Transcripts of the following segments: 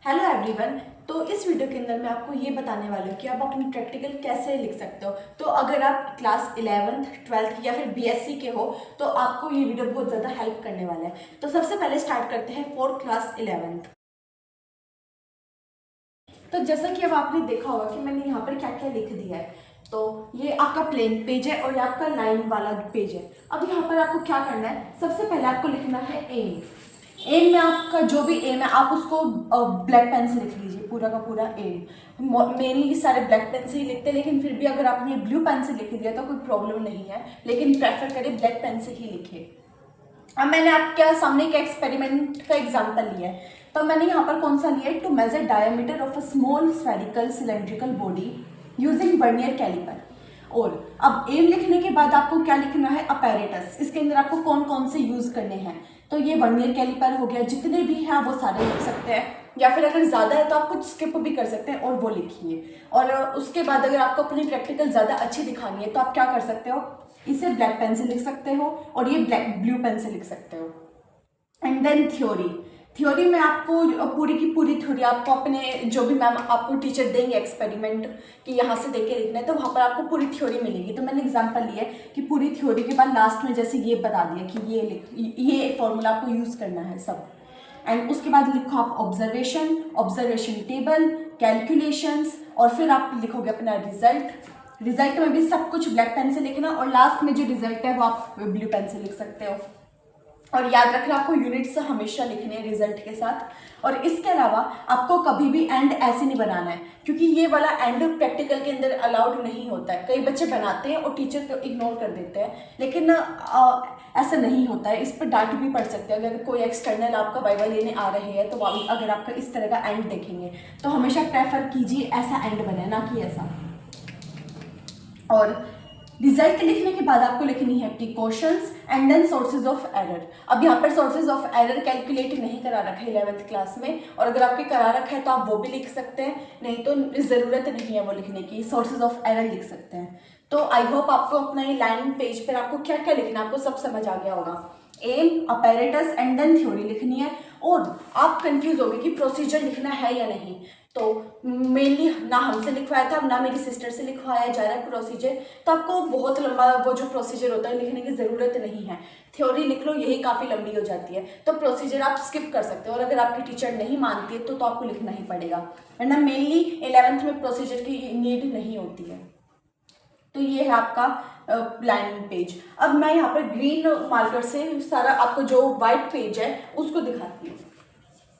Hello everyone. तो इस video के अंदर मैं आपको ये बताने वाली हूँ कि आप अपनी प्रैक्टिकल कैसे लिख सकते हो। तो अगर आप क्लास 11th 12th या फिर बीएससी के हो तो आपको ये वीडियो बहुत ज़्यादा हेल्प करने वाला है। तो सबसे पहले स्टार्ट करते हैं फॉर क्लास 11th। तो जैसा कि अब आपने देखा होगा कि मैंने यहाँ पर क्या क्या लिख दिया है। तो ये आपका प्लेन पेज है और ये आपका लाइन वाला पेज है। अब यहाँ पर आपको क्या करना है, सबसे पहले आपको लिखना है एम। एम में आपका जो भी एम है आप उसको ब्लैक पेन से लिख लीजिए, पूरा का पूरा एम। मेनली सारे ब्लैक पेन से ही लिखते हैं, लेकिन फिर भी अगर आपने ब्लू पेन से लिख दिया तो कोई प्रॉब्लम नहीं है, लेकिन प्रेफर करें ब्लैक पेन से ही लिखे। अब मैंने आपके सामने एक एक्सपेरिमेंट का एग्जांपल लिया है। तो मैंने यहाँ पर कौन सा लिया है, to measure diameter of a small spherical cylindrical body using vernier caliper. और अब एम लिखने के बाद आपको क्या लिखना है, अपैरेटस। इसके अंदर आपको कौन कौन से यूज करने हैं, तो ये वर्नियर कैलिपर हो गया, जितने भी हैं वो सारे लिख सकते हैं, या फिर अगर ज़्यादा है तो आप कुछ स्किप भी कर सकते हैं और वो लिखिए। और उसके बाद अगर आपको अपनी प्रैक्टिकल ज़्यादा अच्छी दिखानी है तो आप क्या कर सकते हो, इसे ब्लैक पेन से लिख सकते हो और ये ब्लू पेन से लिख सकते हो। एंड देन थ्योरी में आपको पूरी की पूरी थ्योरी आपको अपने जो भी मैम आपको टीचर देंगे एक्सपेरिमेंट कि यहाँ से देख के लिखना है, तो वहाँ पर आपको पूरी थ्योरी मिलेगी। तो मैंने एग्जांपल लिया है कि पूरी थ्योरी के बाद लास्ट में जैसे ये बता दिया कि ये फॉर्मूला आपको यूज़ करना है सब। एंड उसके बाद लिखो आप ऑब्जर्वेशन टेबल, कैलकुलेशंस, और फिर आप लिखोगे अपना रिजल्ट में भी सब कुछ ब्लैक पेन से लिखना, और लास्ट में जो रिजल्ट है वो आप ब्लू पेन से लिख सकते हो। और याद रखना आपको यूनिट्स हमेशा लिखने हैं रिजल्ट के साथ। और इसके अलावा आपको कभी भी एंड ऐसे नहीं बनाना है, क्योंकि ये वाला एंड प्रैक्टिकल के अंदर अलाउड नहीं होता है। कई बच्चे बनाते हैं और टीचर को इग्नोर कर देते हैं, लेकिन ऐसा नहीं होता है। इस पर डांट भी पड़ सकते हैं। अगर कोई एक्सटर्नल आपका वाइवा लेने आ रहे हैं तो अगर आपका इस तरह का एंड देखेंगे तो हमेशा प्रेफर कीजिए ऐसा एंड बने, ना कि ऐसा। और रिजल्ट लिखने के बाद आपको लिखनी है precautions and then sources of error. अब यहाँ पर सोर्सेज ऑफ एरर कैलकुलेट नहीं करा रखा है 11th क्लास में, और अगर आपके करा रखा है तो आप वो भी लिख सकते हैं, नहीं तो ज़रूरत नहीं है वो लिखने की, सोर्सेज ऑफ एरर लिख सकते हैं। तो आई होप आपको अपना ये लाइन पेज पर आपको क्या क्या लिखना है आपको सब समझ आ गया होगा। Aim, apparatus and then theory लिखनी है। और आप कंफ्यूज हो गए कि प्रोसीजर लिखना है या नहीं, तो मेनली ना हमसे लिखवाया था ना मेरी सिस्टर से लिखवाया जा रहा है प्रोसीजर, तो आपको बहुत लंबा वो जो प्रोसीजर होता है लिखने की ज़रूरत नहीं है। थ्योरी लिख लो, यही काफ़ी लंबी हो जाती है, तो प्रोसीजर आप स्किप कर सकते हो। और अगर आपकी टीचर नहीं मानती है तो आपको लिखना ही पड़ेगा, वरना मेनली 11th में प्रोसीजर की नीड नहीं होती है। तो ये है आपका लाइन पेज। अब मैं यहाँ पर ग्रीन मार्कर से सारा आपको जो वाइट पेज है उसको दिखाती हूँ।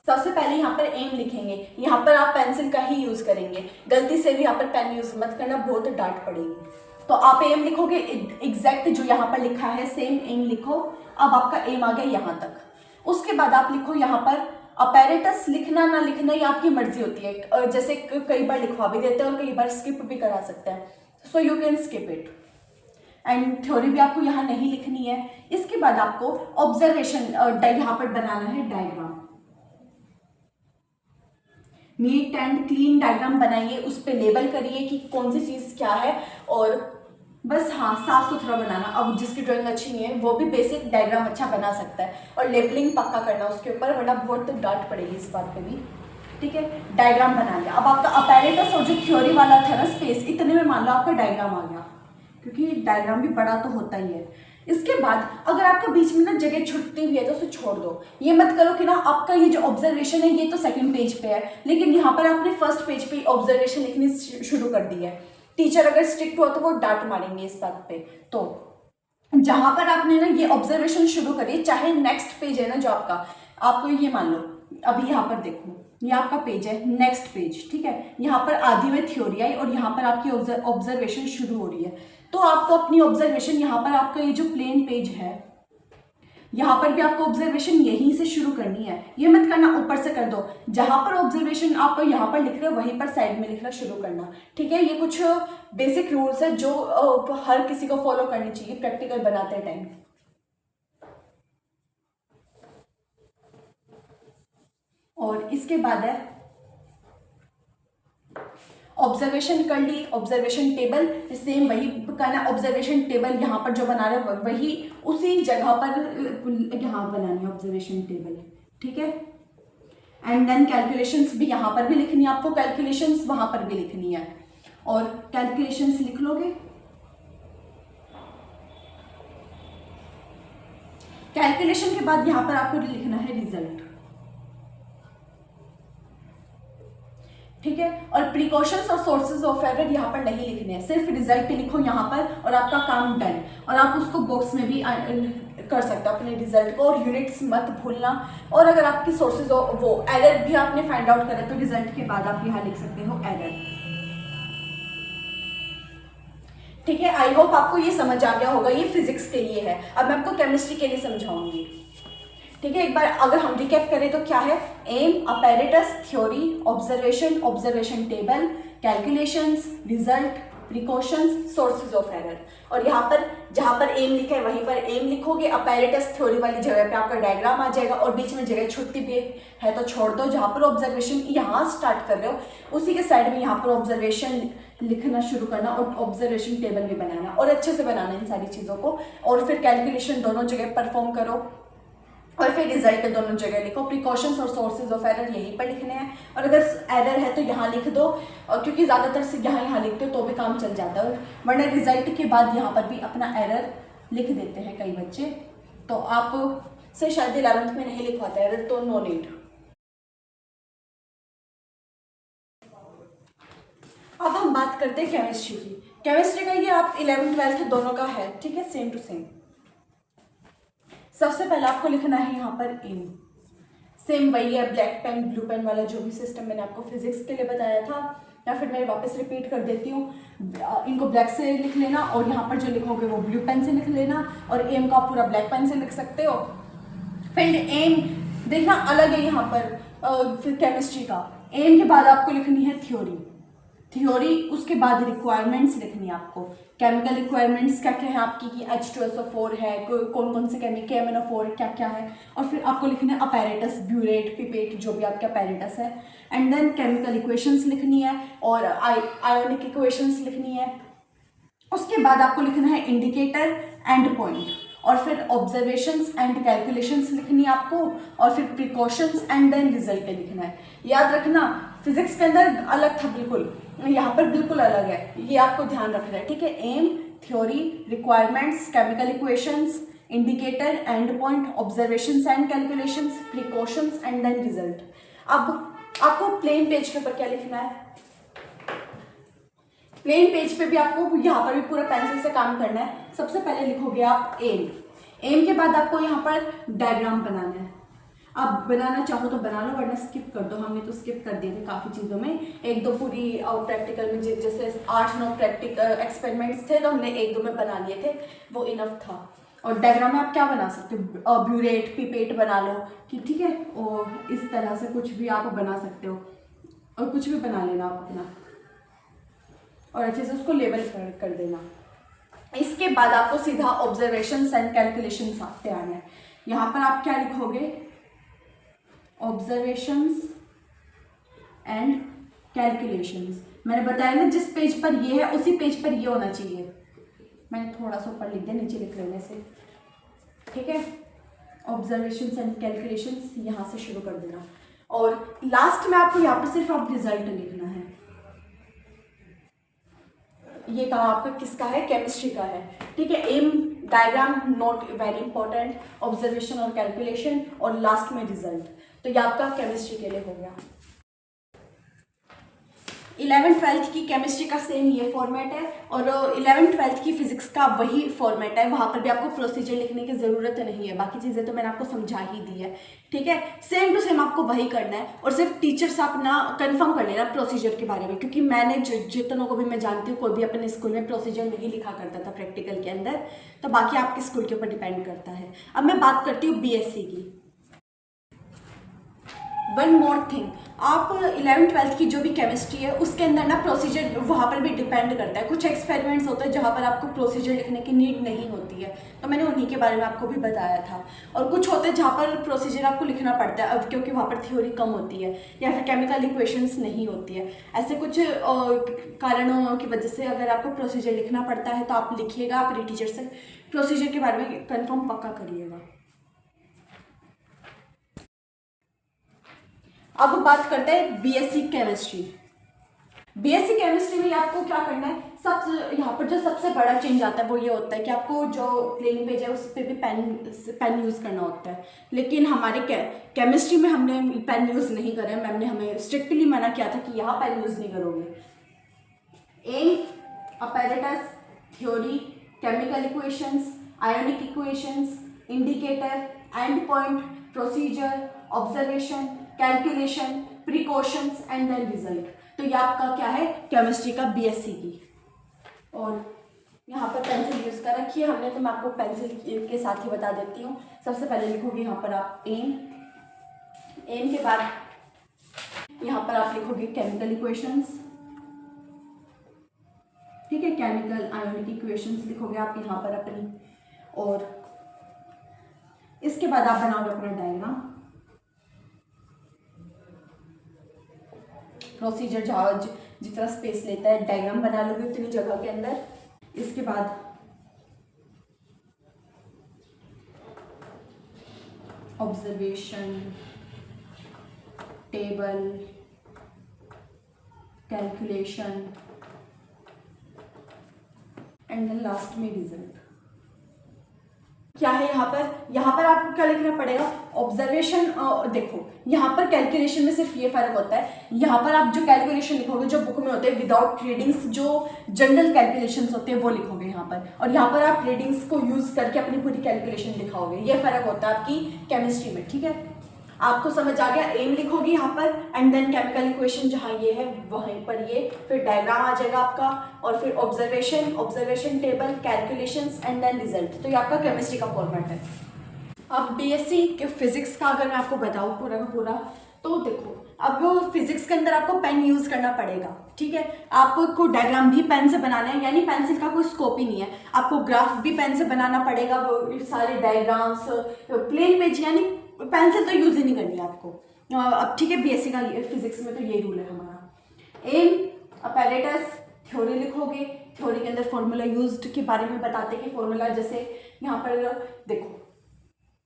सबसे पहले यहाँ पर एम लिखेंगे, यहाँ पर आप पेंसिल का ही यूज करेंगे, गलती से भी यहाँ पर पेन यूज मत करना, बहुत डांट पड़ेगी। तो आप एम लिखोगे एग्जैक्ट जो यहाँ पर लिखा है सेम एम लिखो। अब आपका एम आ गया यहाँ तक। उसके बाद आप लिखो यहाँ पर अपैरेटस। लिखना ना लिखना ये आपकी मर्जी होती है, जैसे कई बार लिखवा भी देते हैं और कई बार स्किप भी करा सकते हैं, so you can skip it. And theory भी आपको यहाँ नहीं लिखनी है। इसके बाद आपको ऑब्जर्वेशन यहाँ पर बनाना है diagram, neat and clean diagram बनाइए, उस पर लेबल करिए कि कौन सी चीज़ क्या है, और बस हाँ साफ सुथरा बनाना। अब जिसकी ड्राइंग अच्छी नहीं है वो भी बेसिक डायग्राम अच्छा बना सकता है, और लेबलिंग पक्का करना उसके ऊपर, वरना बहुत डांट पड़ेगी इस बात पे भी। ठीक है, डायग्राम बना लिया। अब आपका अपैरेटस और जो थ्योरी वाला था ना स्पेस, इतने में मान लो आपका डायग्राम आ गया, क्योंकि डायग्राम भी बड़ा तो होता ही है। इसके बाद अगर आपका बीच में ना जगह छुटती हुई है तो उसे छोड़ दो। ये मत करो कि ना आपका ये जो ऑब्जर्वेशन है ये तो सेकंड पेज पे है, लेकिन यहाँ पर आपने फर्स्ट पेज पे ऑब्जर्वेशन लिखनी शुरू कर दी है। टीचर अगर स्ट्रिक्ट हुआ तो वो डांट मारेंगे इस बात पे। तो जहां पर आपने ना ये ऑब्जर्वेशन शुरू करी, चाहे नेक्स्ट पेज है ना जो आपको ये मान लो, अभी यहाँ पर देखो ये आपका पेज है, नेक्स्ट पेज, ठीक है, यहाँ पर आधी में थ्योरी आई और यहाँ पर आपकी ऑब्जर्वेशन शुरू हो रही है। तो आपको अपनी ऑब्जर्वेशन यहाँ पर आपका ये जो प्लेन पेज है यहाँ पर भी आपको ऑब्जर्वेशन यहीं से शुरू करनी है। ये मत करना ऊपर से कर दो, जहां पर ऑब्जर्वेशन आप यहाँ पर लिख रहे हो वहीं पर साइड में लिखना शुरू करना। ठीक है, ये कुछ बेसिक रूल्स है जो हर किसी को फॉलो करनी चाहिए प्रैक्टिकल बनाते टाइम। और इसके बाद है ऑब्जर्वेशन कर ली, ऑब्जर्वेशन टेबल सेम वही करना। ऑब्जर्वेशन टेबल यहाँ पर जो बना रहे हो वही उसी जगह पर यहाँ बनानी है ऑब्जर्वेशन टेबल। ठीक है, एंड देन कैलकुलेशंस भी यहाँ पर भी लिखनी है आपको, कैलकुलेशंस वहाँ पर भी लिखनी है, और कैलकुलेशंस लिख लोगे। कैलकुलेशन के बाद यहाँ पर आपको लिखना है रिजल्ट, ठीक है। और प्रिकॉशंस और सोर्सेज ऑफ एरर यहाँ पर नहीं लिखने हैं, सिर्फ रिजल्ट लिखो यहाँ पर और आपका काम डन। और आप उसको बॉक्स में भी कर सकते हो अपने रिजल्ट को, और यूनिट्स मत भूलना। और अगर आपकी सोर्सेज वो एरर भी आपने फाइंड आउट करा तो रिजल्ट के बाद आप यहाँ लिख सकते हो एरर, ठीक है। आई होप आपको ये समझ आ गया होगा, ये फिजिक्स के लिए है। अब मैं आपको केमिस्ट्री के लिए समझाऊंगी, ठीक है। एक बार अगर हम रिकैप करें तो क्या है, aim, apparatus, theory, observation, observation table, calculations, result, precautions, sources of error. और यहाँ पर जहाँ पर एम लिखा है वहीं पर एम लिखोगे, अपैरेटस थ्योरी वाली जगह पे आपका डायग्राम आ जाएगा, और बीच में जगह छुट्टी भी है तो छोड़ दो। जहाँ पर ऑब्जर्वेशन यहाँ स्टार्ट कर रहे हो उसी के साइड में यहाँ पर ऑब्जर्वेशन लिखना शुरू करना, और ऑब्जर्वेशन टेबल भी बनाना, और अच्छे से बनाना इन सारी चीज़ों को। और फिर कैलकुलेशन दोनों जगह परफॉर्म करो, और फिर रिजल्ट दोनों जगह लिखो। प्रिकॉशंस और सोर्सेज ऑफ एरर यहीं पर लिखने हैं, और अगर एरर है तो यहाँ लिख दो, और क्योंकि ज़्यादातर से यहाँ लिखते हो तो भी काम चल जाता है, वरना रिजल्ट के बाद यहाँ पर भी अपना एरर लिख देते हैं कई बच्चे। तो आप से शायद 11th में नहीं लिखवाते एरर, तो नो नीड। अब हम बात करते हैं केमिस्ट्री की। केमिस्ट्री का ये आप 11th 12th दोनों का है, ठीक है, सेम टू सेम। सबसे पहले आपको लिखना है यहाँ पर एम, सेम वही है ब्लैक पेन ब्लू पेन वाला जो भी सिस्टम मैंने आपको फिजिक्स के लिए बताया था, या फिर मैं वापस रिपीट कर देती हूँ। इनको ब्लैक से लिख लेना, और यहाँ पर जो लिखोगे वो ब्लू पेन से लिख लेना, और एम का पूरा ब्लैक पेन से लिख सकते हो। फिर एम देखना अलग है यहाँ पर फिर केमिस्ट्री का। एम के बाद आपको लिखनी है थ्योरी, थ्योरी उसके बाद रिक्वायरमेंट्स लिखनी है आपको। केमिकल रिक्वायरमेंट्स क्या क्या है आपकी, कि H2SO4 है, कौन कौन से KMnO4 क्या क्या है। और फिर आपको लिखना है अपैरेटस, ब्यूरेट, पिपेट, जो भी आपका अपैरेटस है। एंड देन केमिकल इक्वेशंस लिखनी है, और आयोनिक इक्वेशंस लिखनी है। उसके बाद आपको लिखना है इंडिकेटर, एंड पॉइंट, और फिर ऑब्जर्वेशंस एंड कैलकुलेशंस लिखनी है आपको, और फिर प्रिकॉशंस एंड देन रिजल्ट लिखना है। याद रखना फिजिक्स के अंदर अलग था बिल्कुल, यहाँ पर बिल्कुल अलग है, ये आपको ध्यान रखना है, ठीक है। Aim, theory, requirements, chemical equations, indicator, end point, observations and calculations, precautions and then result. अब आपको प्लेन पेज के ऊपर क्या लिखना है, प्लेन पेज पे भी आपको यहाँ पर भी पूरा पेंसिल से काम करना है। सबसे पहले लिखोगे आप एम, एम के बाद आपको यहाँ पर डायग्राम बनाना है। आप बनाना चाहो तो बना लो, वरना स्किप कर दो, हमने तो स्किप कर दिए थे काफ़ी चीज़ों में। एक दो पूरी प्रैक्टिकल में जैसे 8-9 प्रैक्टिकल एक्सपेरिमेंट्स थे तो हमने 1-2 में बना लिए थे, वो इनफ था। और डायग्राम में आप क्या बना सकते हो, ब्यूरेट, पिपेट बना लो, कि ठीक है, और इस तरह से कुछ भी आप बना सकते हो, और कुछ भी बना लेना आप अपना, और अच्छे से उसको लेबल कर देना। इसके बाद आपको सीधा ऑब्जर्वेशन एंड कैलकुलेशन पे आना है। यहाँ पर आप क्या लिखोगे, ऑब्जर्वेशंस एंड कैलकुलेशंस। मैंने बताया ना जिस पेज पर ये है उसी पेज पर ये होना चाहिए, मैंने थोड़ा सा ऊपर लिख दिया नीचे लिख लेने से, ठीक है। ऑब्जर्वेशंस एंड कैलकुलेशंस यहाँ से शुरू कर देना, और लास्ट में आपको यहाँ पर सिर्फ आप रिजल्ट लिखना है। ये काम आपका किसका है, केमिस्ट्री का है, ठीक है। Aim, diagram note very important, observation और कैलकुलेशन, और लास्ट में रिजल्ट। तो ये आपका केमिस्ट्री के लिए हो गया। 11th 12th की केमिस्ट्री का सेम ये फॉर्मेट है, और 11th 12th की फिजिक्स का वही फॉर्मेट है। वहाँ पर भी आपको प्रोसीजर लिखने की ज़रूरत नहीं है, बाकी चीज़ें तो मैंने आपको समझा ही दी है, ठीक है। सेम टू सेम आपको वही करना है, और सिर्फ टीचर से आप ना कन्फर्म कर लेना प्रोसीजर के बारे में, क्योंकि मैंने जितनों को भी मैं जानती हूँ, कोई भी अपने स्कूल में प्रोसीजर नहीं लिखा करता था प्रैक्टिकल के अंदर, तो बाकी आपके स्कूल के ऊपर डिपेंड करता है। अब मैं बात करती हूँ BSc की। वन मोर थिंग, आप 11th 12th की जो भी केमिस्ट्री है उसके अंदर ना प्रोसीजर वहाँ पर भी डिपेंड करता है। कुछ एक्सपेरिमेंट्स होते हैं जहाँ पर आपको प्रोसीजर लिखने की नीड नहीं होती है, तो मैंने उन्हीं के बारे में आपको भी बताया था। और कुछ होते हैं जहाँ पर प्रोसीजर आपको लिखना पड़ता है, अब क्योंकि वहाँ पर थ्योरी कम होती है या फिर केमिकल इक्वेशंस नहीं होती है। ऐसे कुछ कारणों की वजह से अगर आपको प्रोसीजर लिखना पड़ता है तो आप लिखिएगा, अपने टीचर से प्रोसीजर के बारे में कन्फर्म पक्का करिएगा। अब बात करते हैं बीएससी केमिस्ट्री। बीएससी केमिस्ट्री में आपको क्या करना है, सब यहाँ पर जो सबसे बड़ा चेंज आता है वो ये होता है कि आपको जो प्लेन पेज है उस पर भी पेन यूज़ करना होता है। लेकिन हमारे केमिस्ट्री में हमने पेन यूज़ नहीं करा, मैम ने हमें स्ट्रिक्टली मना किया था कि यहाँ पेन यूज़ नहीं करोगे। Aim, apparatus, theory, chemical equations, ionic equations, indicator, end point, procedure, observation, calculation, precautions and then result. तो ये आपका क्या है, केमिस्ट्री का बीएससी की। और यहाँ पर पेंसिल यूज़ कर रखी है हमने, तो मैं आपको पेंसिल के साथ ही बता देती हूँ। सबसे पहले लिखोगे यहाँ पर आप एम के बाद यहाँ पर आप लिखोगे केमिकल इक्वेशंस, ठीक है, केमिकल आयोनिक इक्वेशंस लिखोगे आप यहाँ पर अपनी। और इसके बाद आप बनाओगे अपना डायग्राम, प्रोसीजर जहाँ जितना स्पेस लेता है डायग्राम बना लोगे उतनी जगह के अंदर। इसके बाद observation, table, calculation and then last में रिजल्ट। क्या है यहाँ पर आपको क्या लिखना पड़ेगा, ऑब्जर्वेशन। देखो यहाँ पर कैलकुलेशन में सिर्फ ये फर्क होता है, यहाँ पर आप जो कैलकुलेशन लिखोगे जो बुक में होते हैं विदाउट रीडिंग्स, जो जनरल कैलकुलेशंस होते हैं वो लिखोगे यहाँ पर, और यहाँ पर आप रीडिंग्स को यूज करके अपनी पूरी कैलकुलेशन दिखाओगे। ये फर्क होता है आपकी केमिस्ट्री में, ठीक है। आपको समझ आ गया, एम लिखोगे यहाँ पर एंड देन केमिकल इक्वेशन जहाँ ये है वहीं पर ये, फिर डायग्राम आ जाएगा आपका, और फिर observation table, calculations and then result. तो ये आपका केमिस्ट्री का फॉर्मेट है। अब बीएससी के फिजिक्स का अगर मैं आपको बताऊँ पूरा का पूरा, तो देखो अब फिजिक्स के अंदर आपको पेन यूज़ करना पड़ेगा, ठीक है। आपको डायग्राम भी पेन से बनाना है, यानी पेंसिल का कोई स्कोप ही नहीं है। आपको ग्राफ भी पेन से बनाना पड़ेगा, वो सारे डायग्राम्स, प्लेन पेज, यानी पेंसिल तो यूज़ ही नहीं करनी है आपको। अब ठीक है, बीएससी का फिजिक्स में तो ये रूल है हमारा। एम, अपैरेटस, थ्योरी लिखोगे, थ्योरी के अंदर फॉर्मूला यूज्ड के बारे में बताते कि फॉर्मूला, जैसे यहाँ पर देखो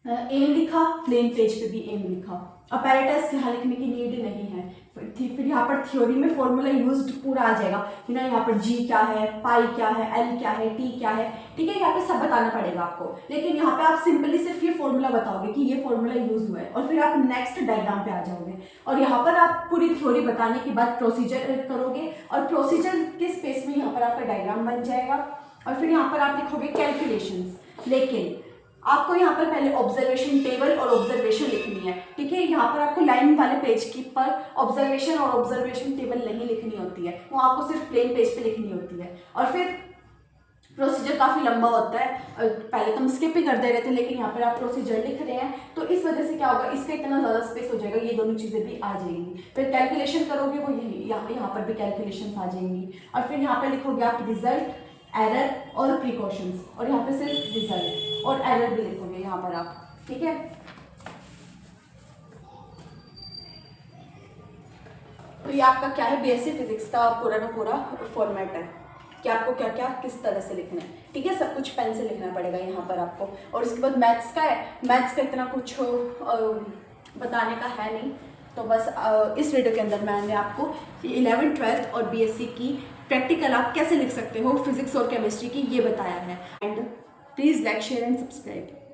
एम लिखा, प्लेन पेज पे भी एम लिखा, अपैरेटस यहाँ लिखने की नीड नहीं है। फिर यहाँ पर थ्योरी में फॉर्मूला यूज्ड पूरा आ जाएगा कि ना, यहाँ पर जी क्या है, पाई क्या है, एल क्या है, टी क्या है, ठीक है, यहाँ पे सब बताना पड़ेगा आपको। लेकिन यहाँ पे आप सिंपली सिर्फ ये फॉर्मूला बताओगे कि ये फॉर्मूला यूज हुआ है, और फिर आप नेक्स्ट डायग्राम पे आ जाओगे, और यहाँ पर आप पूरी थ्योरी बताने के बाद प्रोसीजर करोगे, और प्रोसीजर के स्पेस में यहाँ पर आपका डायग्राम बन जाएगा, और फिर यहाँ पर आप लिखोगे कैलकुलेशंस। लेकिन आपको यहाँ पर पहले ऑब्जर्वेशन टेबल और ऑब्जर्वेशन लिखनी है, ठीक है। यहाँ पर आपको लाइन वाले पेज की पर ऑब्जर्वेशन और ऑब्जर्वेशन टेबल नहीं लिखनी होती है, वो आपको सिर्फ प्लेन पेज पे लिखनी होती है। और फिर प्रोसीजर काफ़ी लंबा होता है, पहले तो हम स्किप ही कर दे रहे थे, लेकिन यहाँ पर आप प्रोसीजर लिख रहे हैं तो इस वजह से क्या होगा, इसका इतना ज़्यादा स्पेस हो जाएगा, ये दोनों चीज़ें भी आ जाएंगी। फिर कैलकुलेशन करोगे वो यही, यहाँ पर भी कैलकुलेशन आ जाएंगी, और फिर यहाँ पर लिखोगे आप रिजल्ट, एरर और प्रिकॉशंस, और यहाँ पे सिर्फ रिजल्ट और एरर भी लिखोगे यहाँ पर आप, ठीक है। तो ये आपका क्या है, बीएससी फिजिक्स का पूरा का पूरा फॉर्मेट है कि आपको क्या क्या किस तरह से लिखना है, ठीक है। सब कुछ पेन से लिखना पड़ेगा यहाँ पर आपको। और इसके बाद मैथ्स का है, मैथ्स का इतना कुछ बताने का है नहीं, तो बस इस वीडियो के अंदर मैंने आपको 11th 12th और बीएससी की प्रैक्टिकल आप कैसे लिख सकते हो फिजिक्स और केमिस्ट्री की, ये बताया है। And please like, share and subscribe.